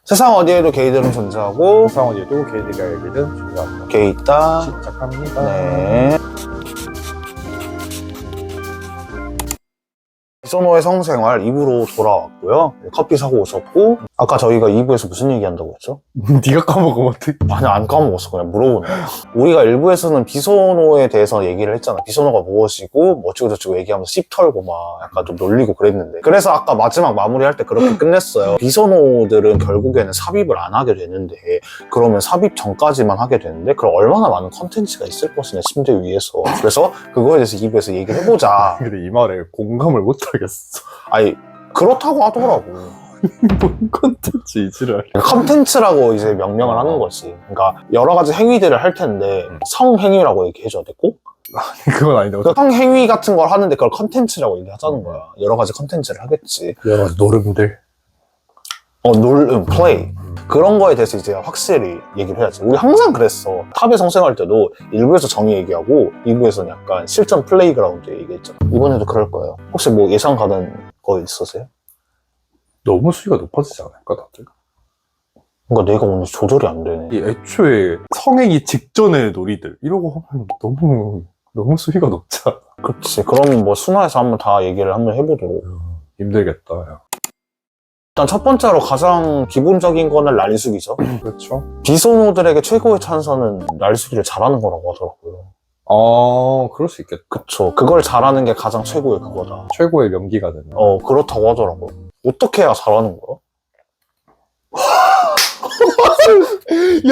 세상 어디에도 게이들은 존재하고 세상 어디에도 게이들에게는 존재합니다. 게이 있다. 시작합니다. 네. 비소노의 성생활 2부로 돌아왔고요. 커피 사고 오셨고, 아까 저희가 2부에서 무슨 얘기한다고 했죠? 네가 까먹으면 어떡해. 아니, 안 까먹었어. 그냥 물어보는 거야. 우리가 1부에서는 비소노에 대해서 얘기를 했잖아. 비소노가 무엇이고, 뭐 어쩌고저쩌고 얘기하면서 씹 털고 막 약간 좀 놀리고 그랬는데. 그래서 아까 마지막 마무리할 때 그렇게 끝냈어요. 비소노들은 결국에는 삽입을 안 하게 되는데, 그러면 삽입 전까지만 하게 되는데, 그럼 얼마나 많은 컨텐츠가 있을 것이냐, 침대 위에서. 그래서 그거에 대해서 2부에서 얘기를 해보자. 근데 이 말에 공감을 못 하겠어. 아니, 그렇다고 하더라고. 뭔 컨텐츠 이지랄. 컨텐츠라고 이제 명명을 하는 거지. 그러니까 여러 가지 행위들을 할 텐데 성행위라고 얘기해줘야 돼 꼭? 그건 아닌데. 그 성행위 같은 걸 하는데 그걸 컨텐츠라고 얘기하자는 거야. 여러 가지 컨텐츠를 하겠지. 여러 가지 노름들. 플레이. 그런 거에 대해서 이제 확실히 얘기를 해야지. 우리 항상 그랬어. 탑에 성생할 때도 1부에서 정의 얘기하고 2부에서는 약간 실전 플레이그라운드 얘기했잖아. 이번에도 그럴 거예요. 혹시 뭐 예상 가는 거 있으세요? 너무 수위가 높아지지 않을까 다들? 그러니까 내가 오늘 조절이 안 되네. 이 애초에 성행위 직전의 놀이들 이러고 하면 너무 수위가 높잖아. 그렇지. 그러면 뭐 순화해서 한번 다 얘기를 한번 해보도록. 힘들겠다. 야. 일단 첫 번째로 가장 기본적인 거는 랄숙이죠. 그렇죠. 비소노들에게 최고의 찬사는 랄숙이를 잘하는 거라고 하더라고요. 아, 그럴 수 있겠다. 그쵸. 그걸 잘하는 게 가장 최고의 그거다. 최고의 명기가 되는. 그렇다고 하더라고요. 어떻게 해야 잘하는 거야?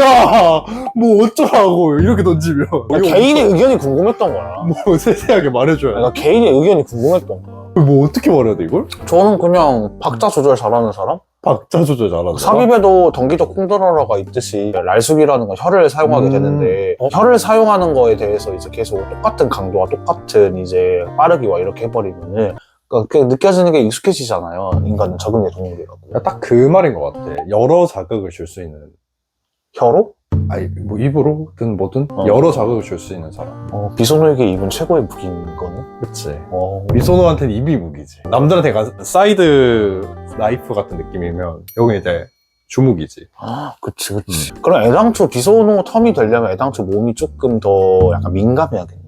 야, 뭐 어쩌라고 이렇게 던지면. 개인의 의견이 궁금했던 거야. 뭐 세세하게 말해줘야 내가 개인의 의견이 궁금했던 거야. 돼. 뭐 어떻게 말해야 돼 이걸? 저는 그냥 박자 조절 잘하는 사람? 박자 조절 잘하는 사람? 삽입에도 덩기적 콩드러러가 있듯이 랄숙이라는 건 혀를 사용하게 되는데 혀를 사용하는 거에 대해서 이제 계속 똑같은 강도와 똑같은 이제 빠르기와 이렇게 해버리면은 그러니까 느껴지는 게 익숙해지잖아요. 인간은 적응의 동물이라고. 딱 그 말인 것 같아. 여러 자극을 줄 수 있는. 혀로? 아니 뭐 입으로든 뭐든 어. 여러 자극을 줄 수 있는 사람. 비소노에게 입은 최고의 무기인 거네? 그치. 어. 미소노한테는 입이 무기지. 남들한테 사이드 나이프 같은 느낌이면 여기 이제 주무기지. 그치. 그럼 애당초 비소노 텀이 되려면 애당초 몸이 조금 더 약간 민감해야겠네.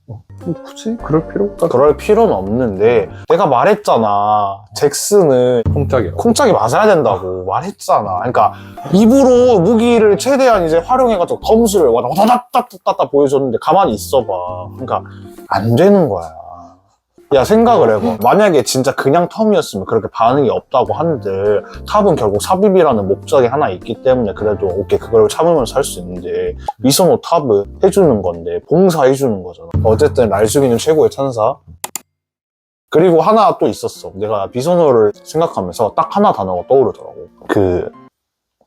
뭐 굳이 그럴 필요가? 그럴 필요는 없는데 내가 말했잖아. 잭슨은 콩짝이야. 콩짝이 맞아야 된다고 말했잖아. 그러니까 입으로 무기를 최대한 이제 활용해가지고 검수를 와다다다다다 보여줬는데 가만히 있어봐. 그러니까 안 되는 거야. 야, 생각을 해봐. 만약에 진짜 그냥 텀이었으면 그렇게 반응이 없다고 한들 탑은 결국 삽입이라는 목적이 하나 있기 때문에 그래도 오케이 그걸 참으면서 할 수 있는데 미소노 탑은 해주는 건데 봉사해주는 거잖아. 어쨌든 랄숙이는 최고의 찬사. 그리고 하나 또 있었어. 내가 비소노를 생각하면서 딱 하나 단어가 떠오르더라고.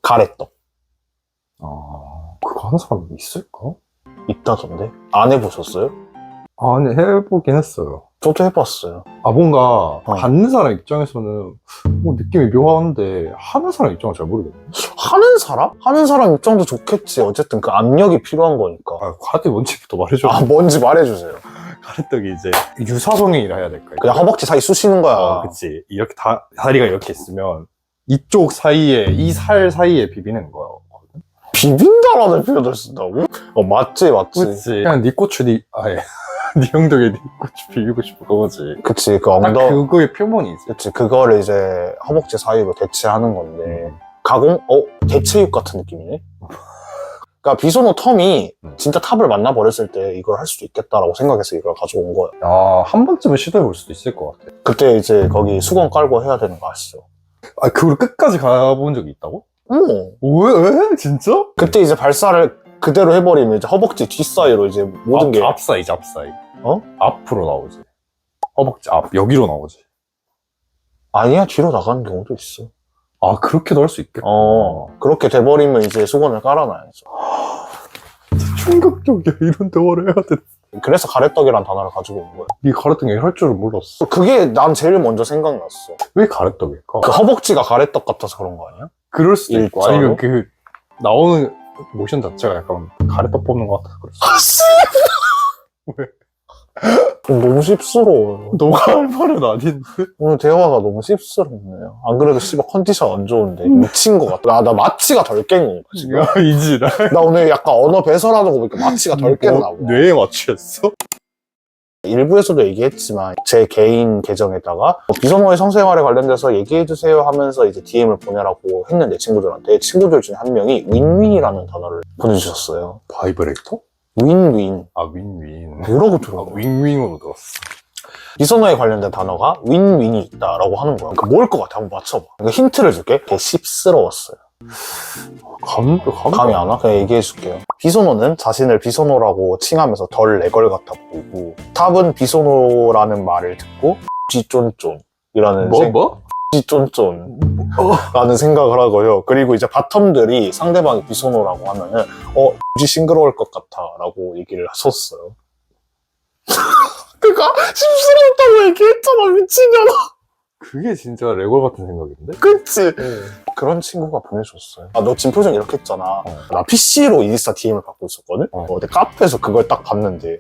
가래떡. 그거 하는 사람이 있을까? 있다던데? 안 해보셨어요? 아니 해보긴 했어요. 저도 해봤어요. 뭔가 받는 사람 입장에서는 뭐 느낌이 묘한데 하는 사람 입장은 잘 모르겠네. 하는 사람? 하는 사람 입장도 좋겠지. 어쨌든 그 압력이 필요한 거니까. 가래떡이 뭔지부터 말해줘. 뭔지 말해주세요. 가래떡이 이제 유사성행위라 해야 될까요? 그냥 허벅지 사이 쑤시는 거야. 그치. 이렇게 다리가 이렇게 있으면 이쪽 사이에 이 살 사이에 비비는 거야. 비빈다라는 표현을 쓴다고? 맞지. 그치. 그냥 네 고추 네 엉덩이에 네 고추 비비고 싶은 거지. 그치. 딱 그거의 표본이지. 그치. 그거를 이제 허벅지 사이로 대체하는 건데. 대체육 같은 느낌이네? 그러니까 비소노 텀이 진짜 탑을 만나버렸을 때 이걸 할 수도 있겠다라고 생각해서 이걸 가져온 거야. 한 번쯤은 시도해볼 수도 있을 것 같아. 그때 이제 거기 수건 깔고 해야 되는 거 아시죠? 그걸 끝까지 가본 적이 있다고? 왜? 진짜? 그때 이제 발사를 그대로 해버리면 이제 허벅지 뒷사이로 이제 모든 게 앞사이. 앞으로 나오지. 허벅지 앞 여기로 나오지. 아니야, 뒤로 나가는 경우도 있어. 그렇게도 할 수 있겠다. 그렇게 돼버리면 이제 수건을 깔아놔야죠. 충격적이야. 이런 대화를 해야 돼. 그래서 가래떡이란 단어를 가지고 온 거야. 이 가래떡 얘기 할 줄은 몰랐어. 그게 난 제일 먼저 생각났어. 왜 가래떡일까? 그 허벅지가 가래떡 같아서 그런 거 아니야? 그럴 수도 있고. 일자로? 아니면 그 나오는 모션 자체가 약간 가래떡 뽑는 것 같아서 그랬어. 아, 씨! 왜? 너무 씹스러워요. 너가 할 말은 아닌데. 오늘 대화가 너무 씁쓸했네요. 안 그래도 씨발 컨디션 안 좋은데 미친 것 같아. 나 마취가 덜 깬 건가 지금? 야, 이지랄. 나 오늘 약간 언어 배설하는 거 보니까 마취가 덜 깼나 보다. 뇌에 맞추였어? 일부에서도 얘기했지만 제 개인 계정에다가 비선호의 성생활에 관련돼서 얘기해주세요 하면서 이제 DM을 보내라고 했는데 친구들한테 친구들 중에 한 명이 윈윈이라는 단어를 보내주셨어요. 바이브레이터? 윈윈. 아, 윈윈. 뭐라고 아, 들어? 윙윙으로 들었어. 비선호에 관련된 단어가 윈윈이 있다라고 하는 거야. 그러니까 뭘 것 같아? 한번 맞춰봐. 그러니까 힌트를 줄게. 되게 씹스러웠어요. 감이 안 와? 그냥 얘기해줄게요. 비선호는 자신을 비선호라고 칭하면서 덜 내걸 같아 보이고, 탑은 비선호라는 말을 듣고 쥐쫀쫀이라는 뭐? 쥐쫀쫀라는 생각을 하고요. 그리고 이제 바텀들이 상대방이 비선호라고 하면은 쥐 싱그러울 것 같아라고 얘기를 하셨어요. 그니까 씹스럽다고 얘기했잖아, 미친년아. 그게 진짜 레골 같은 생각인데? 그치? 그런 친구가 보내줬어요. 너 지금 표정 이렇게 했잖아. 나 PC로 인스타 DM을 받고 있었거든? 근데 카페에서 그걸 딱 봤는데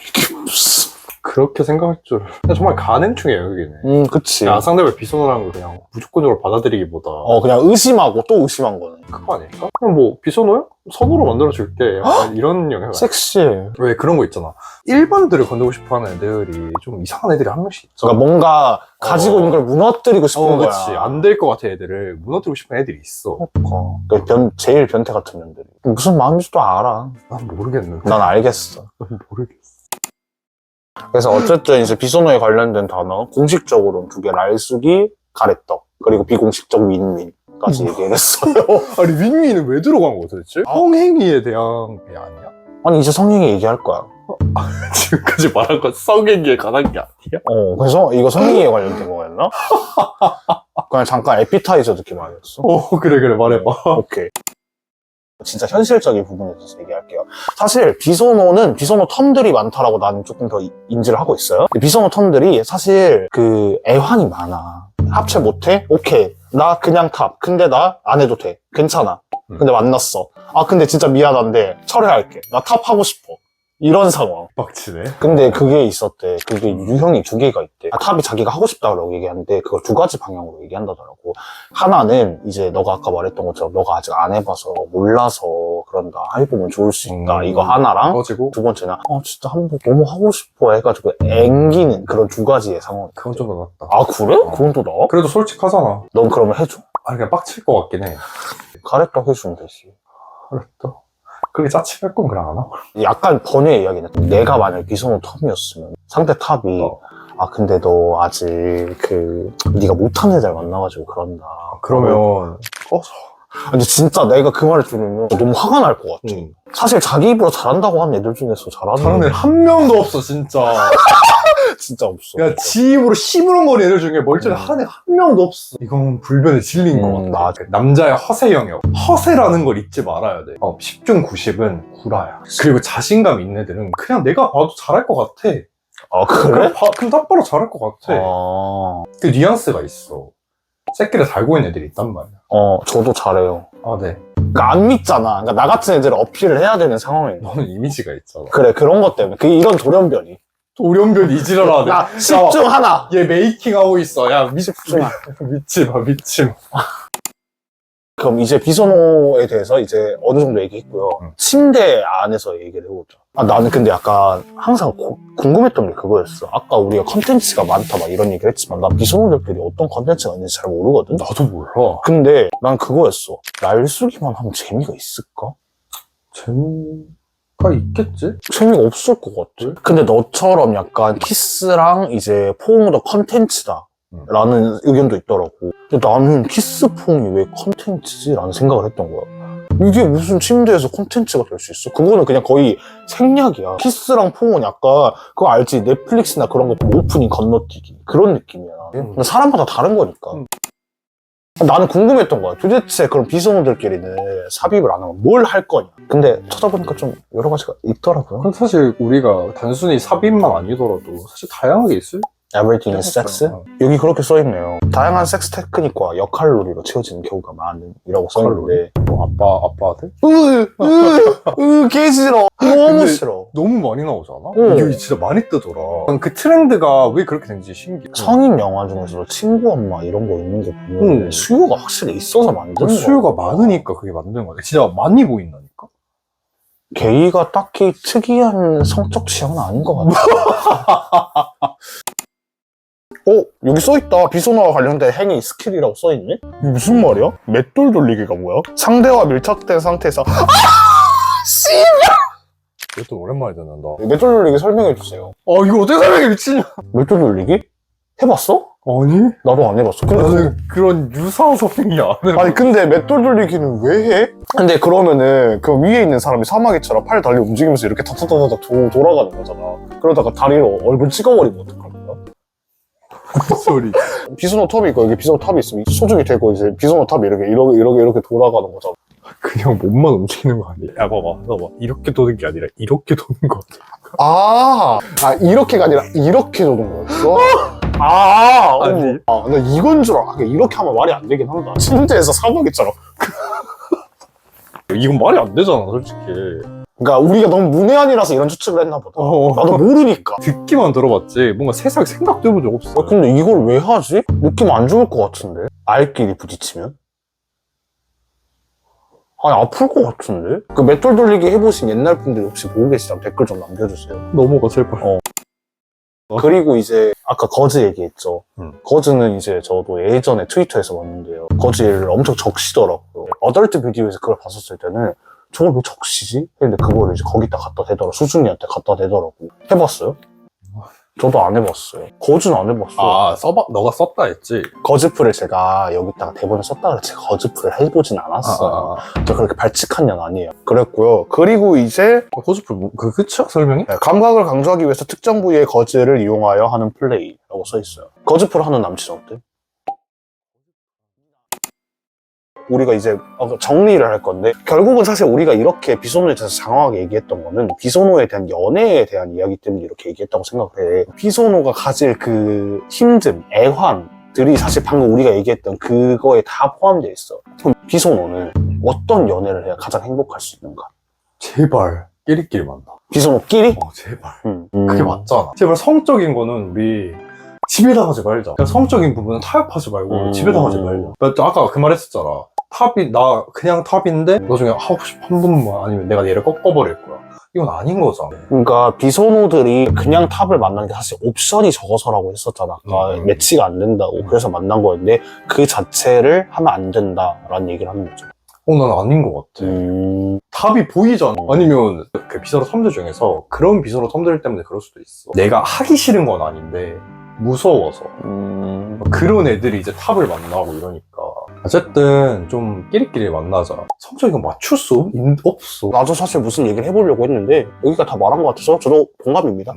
이게 무슨... 그렇게 생각할 줄. 그냥 정말 가능충이에요, 여기는. 그치. 야, 상대방 비선호라는 걸 그냥 무조건적으로 받아들이기보다. 그냥 의심하고 또 의심한 거는. 그거 아닐까? 그냥 뭐, 비선호요? 선호로 만들어줄게. 약간 이런 영향. 섹시해. 왜 그런 거 있잖아. 일반들을 건들고 싶어 하는 애들이 좀 이상한 애들이 한 명씩 있어. 그러니까 뭔가 가지고 있는 걸 무너뜨리고 싶은 거야. 그치. 안 될 것 같은 애들을 무너뜨리고 싶은 애들이 있어. 그러니까 제일 변태 같은 년들이. 무슨 마음인지도 알아. 난 모르겠는데. 난 알겠어. 난 모르겠어. 그래서 어쨌든 이제 비선호에 관련된 단어 공식적으로는 두 개, 랄수기, 가래떡, 그리고 비공식적 윈윈까지 얘기를 했어요. 아니, 윈윈은 왜 들어간 거야, 도대체? 성행위에 대한 게 아니야? 아니 이제 성행위 얘기할 거야. 지금까지 말한 건 성행위에 관한 게 아니야? 그래서 이거 성행위에 관련된 거였나? 그냥 잠깐 에피타이저 느낌 아니었어? 그래 말해봐. 오케이. 진짜 현실적인 부분에 대해서 얘기할게요. 사실 비선호는 비선호 텀들이 많다라고 나는 조금 더 인지를 하고 있어요. 비선호 텀들이 사실 그 애환이 많아. 합체 못해? 오케이. 나 그냥 탑. 근데 나 안 해도 돼. 괜찮아. 근데 만났어. 근데 진짜 미안한데 철회할게. 나 탑 하고 싶어. 이런 상황. 빡치네. 근데 그게 있었대. 그게 유형이 두 개가 있대. 탑이 자기가 하고 싶다고 얘기하는데 그걸 두 가지 방향으로 얘기한다더라고. 하나는 이제 너가 아까 말했던 것처럼 너가 아직 안 해봐서 몰라서 그런다. 해보면 좋을 수 있다. 이거 하나랑 꺼지고 두 번째는 진짜 한번 너무 하고 싶어 해가지고 앵기는 그런 두 가지의 상황. 그건 좀 더 낫다. 그래? 그건 또 나와? 그래도 솔직하잖아. 넌 그러면 해줘. 그냥 빡칠 것 같긴 해. 가래떡 해주면 되지. 그랬다. 그렇게 짜치할 건 그냥 안 하고. 약간 번외 이야기네. 내가 만약 비선호 탑이었으면 상대 탑이 근데 너 아직 네가 못하는 애들 만나가지고 그런다. 그러면 꺼져. 근데 진짜 내가 그 말을 들으면 너무 화가 날 것 같아. 사실 자기 입으로 잘한다고 하는 애들 중에서 잘하는 애 한 명도 없어, 진짜. 진짜 없어. 야, 지 입으로 시무렁거리는 애들 중에 멀쩡히 하는 애 한 명도 없어. 이건 불변에 질린 것 같아. 맞아. 남자의 허세 영역. 허세라는 걸 잊지 말아야 돼. 10중 90은 구라야. 그리고 자신감 있는 애들은 그냥 내가 봐도 잘할 것 같아. 그래? 그럼 딱 봐도 잘할 것 같아. 그 뉘앙스가 있어. 새끼를 달고 있는 애들이 있단 말이야. 저도 잘해요. 네. 그러니까 안 믿잖아. 그러니까 나 같은 애들을 어필을 해야 되는 상황이야. 너는 이미지가 있잖아. 그래, 그런 것 때문에. 이런 돌연변이. 돌연변 이지랄하네. 야, 10중 하나. 얘 메이킹하고 있어. 야, 10중 하나. 믿지 마. 그럼 이제 비선호에 대해서 이제 어느 정도 얘기했고요. 침대 안에서 얘기를 해보자. 나는 근데 약간 항상 궁금했던 게 그거였어. 아까 우리가 컨텐츠가 많다 막 이런 얘기를 했지만 난 비선호들끼리 어떤 컨텐츠가 있는지 잘 모르거든? 나도 몰라. 근데 난 그거였어. 날수기만 하면 재미가 있을까? 재미가 있겠지? 재미가 없을 것 같아. 근데 너처럼 약간 키스랑 이제 포옹도 컨텐츠다. 라는 의견도 있더라고. 근데 나는 키스퐁이 왜 컨텐츠지? 라는 생각을 했던 거야. 이게 무슨 침대에서 컨텐츠가 될 수 있어? 그거는 그냥 거의 생략이야. 키스랑 퐁은 약간 그거 알지? 넷플릭스나 그런 거 오프닝 건너뛰기 그런 느낌이야. 근데 사람마다 다른 거니까. 나는 궁금했던 거야. 도대체 그런 비선호들끼리는 삽입을 안 하면 뭘 할 거냐. 근데 찾아보니까 좀 여러 가지가 있더라고요. 근데 사실 우리가 단순히 삽입만 아니더라도 사실 다양하게 있을 Everything is sex? 여기 그렇게 써있네요. 다양한 섹스 테크닉과 역할놀이로 채워지는 경우가 많으라고 써있는데 뭐 아빠한테? 개 싫어. 너무 싫어. 너무 많이 나오잖아? 응. 이게 진짜 많이 뜨더라. 난 그 트렌드가 왜 그렇게 된지 신기해. 성인 영화 중에서도 친구 엄마 이런 거 있는 거 보면 응. 수요가 확실히 있어서 만드는 그 거야. 수요가 많으니까 그게 만드는 거야. 진짜 많이 보인다니까? 게이가 딱히 특이한 성적 취향은 아닌 것 같아. 여기 써있다. 비소나와 관련된 행위 스킬이라고 써있네? 이게 무슨 말이야? 맷돌 돌리기가 뭐야? 상대와 밀착된 상태에서 이것도 오랜만에 듣는다. 맷돌 돌리기 설명해주세요. 이거 어떻게 설명해, 미친년! 맷돌 돌리기? 해봤어? 아니? 나도 안 해봤어. 근데 나는 그런 유사한 설명이 안 해. 아니 근데 맷돌 돌리기는 왜 해? 근데 그러면은 그 위에 있는 사람이 사마귀처럼 팔 달리 움직이면서 이렇게 타타타타 돌아가는 거잖아. 그러다가 다리로 얼굴 찍어버리면 어떡할 거야? 소리. 비스노 탑이 있고 여기 비스노 탑이 있으면 소중이 되고 이제 비스노 탑이 이렇게 돌아가는 거잖아. 그냥 몸만 움직이는 거 아니야? 야, 봐봐. 이렇게 도는 게 아니라 이렇게 도는 거 같아. 이렇게가 아니라 이렇게 도는 거였어? 나 이건 줄 알아. 이렇게 하면 말이 안 되긴 한다. 침대에서 사마귀처럼. 이건 말이 안 되잖아, 솔직히. 그러니까 우리가 너무 문외한이라서 이런 추측을 했나 보다. 나도 모르니까. 듣기만 들어봤지 뭔가 세상 생각도 해본 적 없어. 근데 이걸 왜 하지? 느낌 안 좋을 것 같은데? 알끼리 부딪히면? 아니 아플 것 같은데? 그 맷돌 돌리기 해보신 옛날 분들 혹시 보고 계시다면 댓글 좀 남겨주세요. 넘어가, 제발. 그리고 이제 아까 거즈 얘기했죠. 거즈는 이제 저도 예전에 트위터에서 봤는데요. 거즈를 엄청 적시더라고요. 어덜트 비디오에서 그걸 봤었을 때는 저걸 왜 적시지? 했는데 그거를 이제 거기다 갖다 대더라고. 수준이한테 갖다 대더라고. 해봤어요? 저도 안 해봤어요. 거즈는 안 해봤어. 너가 썼다 했지? 거즈풀을 제가 여기다가 대본에 썼다 그랬지 거즈풀을 해보진 않았어요. 저 그렇게 발칙한 년 아니에요. 그랬고요. 그리고 이제 거즈풀, 끝이야? 설명이? 감각을 강조하기 위해서 특정 부위의 거즈를 이용하여 하는 플레이라고 써있어요. 거즈풀 하는 남친 어때? 우리가 이제 정리를 할 건데 결국은 사실 우리가 이렇게 비소노에 대해서 장황하게 얘기했던 거는 비소노에 대한 연애에 대한 이야기 때문에 이렇게 얘기했다고 생각을 해. 비소노가 가질 그 힘듦, 애환들이 사실 방금 우리가 얘기했던 그거에 다 포함되어 있어. 그럼 비소노는 어떤 연애를 해야 가장 행복할 수 있는가? 제발 끼리끼리 만나. 비소노끼리? 제발. 그게 맞잖아. 제발 성적인 거는 우리 집에 당하지 말자. 그냥 성적인 부분은 타협하지 말고 집에 당하지 말자. 아까 그 말 했었잖아. 나 그냥 탑인데 나중에 하고 싶어 한 번만 아니면 내가 얘를 꺾어버릴 거야. 이건 아닌 거잖아. 그러니까 비소노들이 그냥 탑을 만나는 게 사실 옵션이 적어서라고 했었잖아. 매치가 안 된다고. 그래서 만난 거였는데 그 자체를 하면 안 된다라는 얘기를 하는 거죠. 난 아닌 것 같아. 탑이 보이잖아. 아니면 그 비서로 텀들 중에서 그런 비서로 텀들 때문에 그럴 수도 있어. 내가 하기 싫은 건 아닌데 무서워서. 그런 애들이 이제 탑을 만나고 이러니까. 어쨌든 좀 끼리끼리 만나자. 성적인 거 맞출 수 없어. 나도 사실 무슨 얘기를 해보려고 했는데 여기가 다 말한 것 같아서 저도 동감입니다.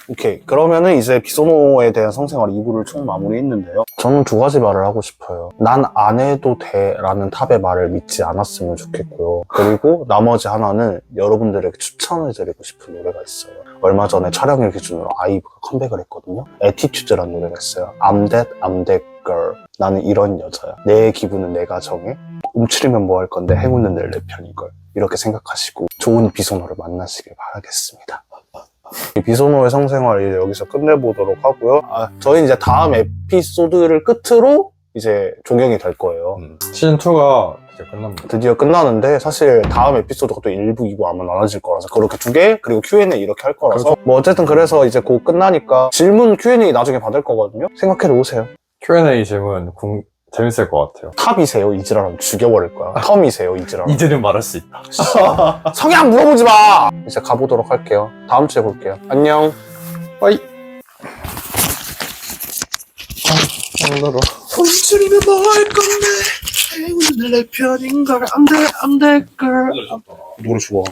오케이, 그러면은 이제 비소노에 대한 성생활 2부를 총 마무리했는데요. 저는 두 가지 말을 하고 싶어요. 난 안 해도 돼 라는 탑의 말을 믿지 않았으면 좋겠고요. 그리고 나머지 하나는 여러분들에게 추천을 드리고 싶은 노래가 있어요. 얼마 전에 촬영일 기준으로 아이브가 컴백을 했거든요. 에티튜드라는 노래가 있어요. I'm that girl. 나는 이런 여자야. 내 기분은 내가 정해. 움츠리면 뭐 할 건데 행운은 늘 내 편인걸. 이렇게 생각하시고 좋은 비소노를 만나시길 바라겠습니다. 비소노의 성생활 이제 여기서 끝내보도록 하고요. 저희 이제 다음 에피소드를 끝으로 이제 종영이 될 거예요. 시즌2가 이제 끝납니다. 드디어 끝나는데 사실 다음 에피소드가 또 1부, 2부 아마 나눠질 거라서 그렇게 두 개, 그리고 Q&A 이렇게 할 거라서 뭐 어쨌든 그래서 이제 곧 끝나니까 질문 Q&A 나중에 받을 거거든요. 생각해 놓으세요. Q&A 질문 재밌을 것 같아요. 탑이세요? 이지라면 죽여버릴 거야. 텀이세요? 이지라면. 이제는 말할 수 있다. 성향 물어보지 마! 이제 가보도록 할게요. 다음 주에 볼게요. 안녕. 빠이. 힘들어. 움츠리면 뭐 할 건데 행운은 내 편인걸 I'm that girl. 노래 좋아.